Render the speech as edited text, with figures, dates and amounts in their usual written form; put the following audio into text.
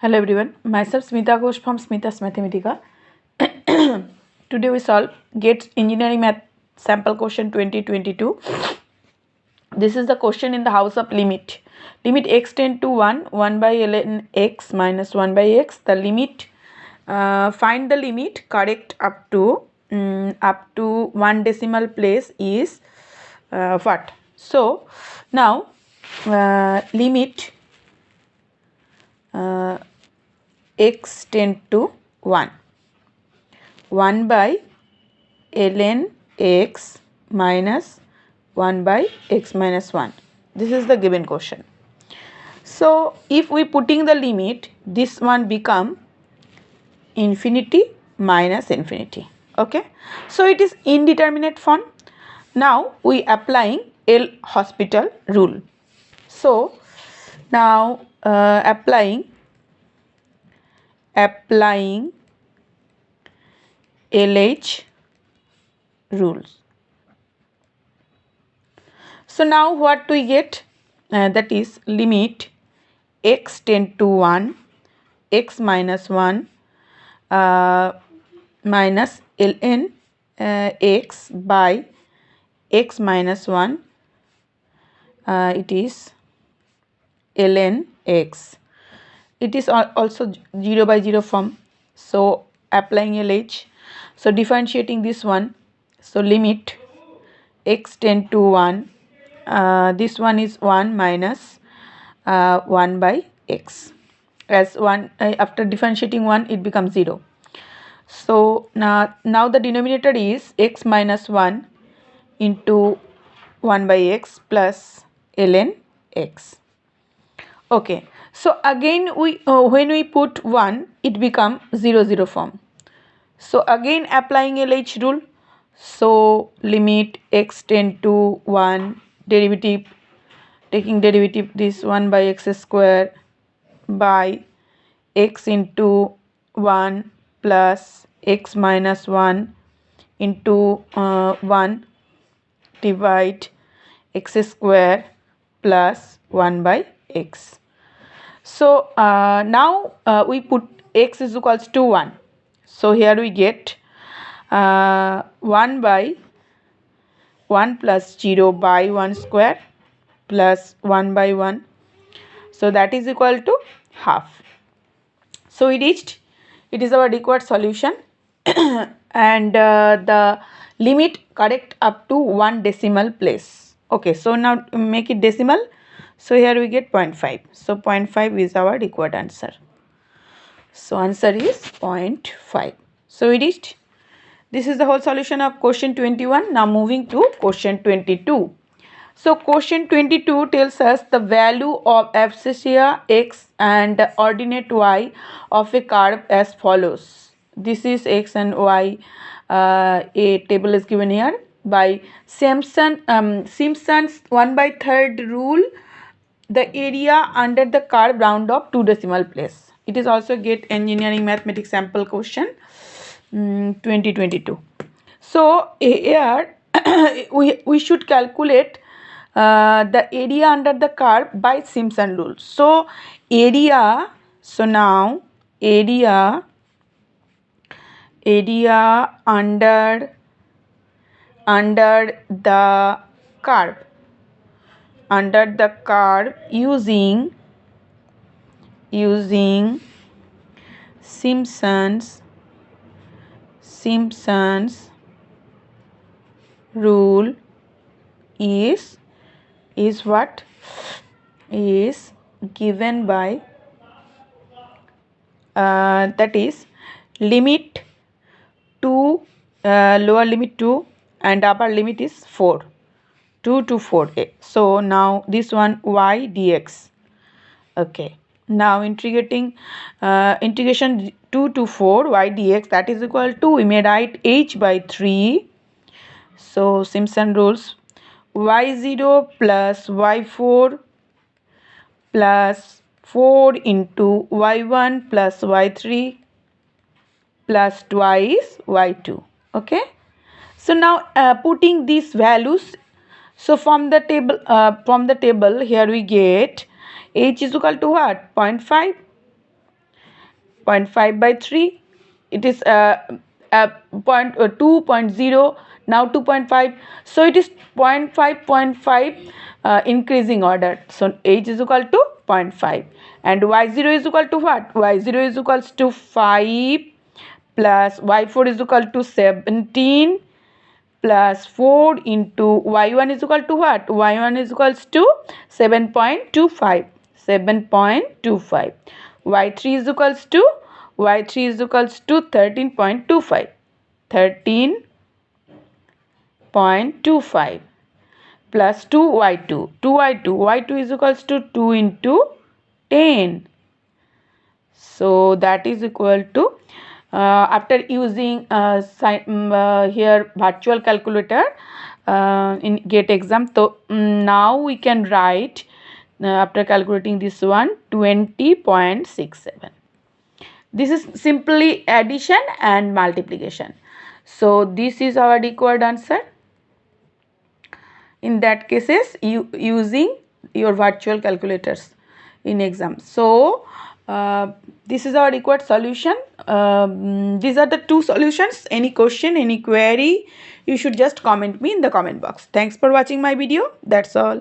Hello everyone, myself Smita Ghosh from Smita's Mathematica. Today we solve GATE Engineering Math Sample Question 2022. This is the question in the house of limit. Limit x tend to 1, 1 by ln x minus 1 by x. The limit, find the limit correct up to 1 decimal place is what? So now limit x tend to 1 by ln x minus 1 by x minus 1. This is the given question. So if we putting the limit, this one become infinity minus infinity. Okay, so it is indeterminate form. Now we applying L'Hospital rule. So now applying LH rules. So now what we get, that is limit x tend to 1 x minus 1 minus ln x by x minus 1, it is ln x. It is also 0 by 0 form. So applying LH, so differentiating this one, so limit x tend to 1, this one is 1 minus 1 by x, as 1 after differentiating 1 it becomes 0. So now the denominator is x minus 1 into 1 by x plus ln x. Okay, so again we when we put 1 it become 0 0 form. So again applying LH rule, so limit x tend to 1, derivative, taking derivative this 1 by x square by x into 1 plus x minus 1 into 1 divide x square plus 1 by x. So now we put x is equals to 1. So here we get 1 by 1 plus 0 by 1 square plus 1 by 1. So that is equal to half. So we reached, it is our required solution and the limit correct up to 1 decimal place. Okay, so now make it decimal. So here we get 0.5. So 0.5 is our required answer. So answer is 0.5. So we reached. This is the whole solution of question 21. Now moving to question 22. So question 22 tells us the value of abscissa x and ordinate y of a curve as follows. This is x and y. A table is given here by Simpson's 1/3 rule. The area under the curve round off 2 decimal place. It is also GATE Engineering Mathematics Sample Question 2022. So here we should calculate the area under the curve by Simpson rule. So area, so now area under the curve using Simpson's rule is what is given by that is limit 2, lower limit 2 and upper limit is 4, 2 to 4. So now this one y dx. Okay, now integration 2 to 4 y dx, that is equal to, we may write h by 3. So Simpson rules, y0 plus y4 plus 4 into y1 plus y3 plus twice y2. Okay, so now putting these values, so from the table here we get h is equal to what, 0.5. 0.5 by 3, it is 2.0, now 2.5, so it is 0.5 increasing order. So h is equal to 0.5, and y0 is equal to what? Y0 is equals to 5 plus y4 is equal to 17 plus 4 into y1 is equal to what? Y1 is equals to 7.25. y3 is equals to 13.25. 13.25 plus 2y2. y2 is equals to 2 into 10. So that is equal to after using here virtual calculator in GATE exam. So now we can write after calculating this one 20.67. This is simply addition and multiplication. So this is our required answer. In that cases, using your virtual calculators in exam. So this is our required solution. These are the two solutions. Any question, any query, you should just comment me in the comment box. Thanks for watching my video. That's all.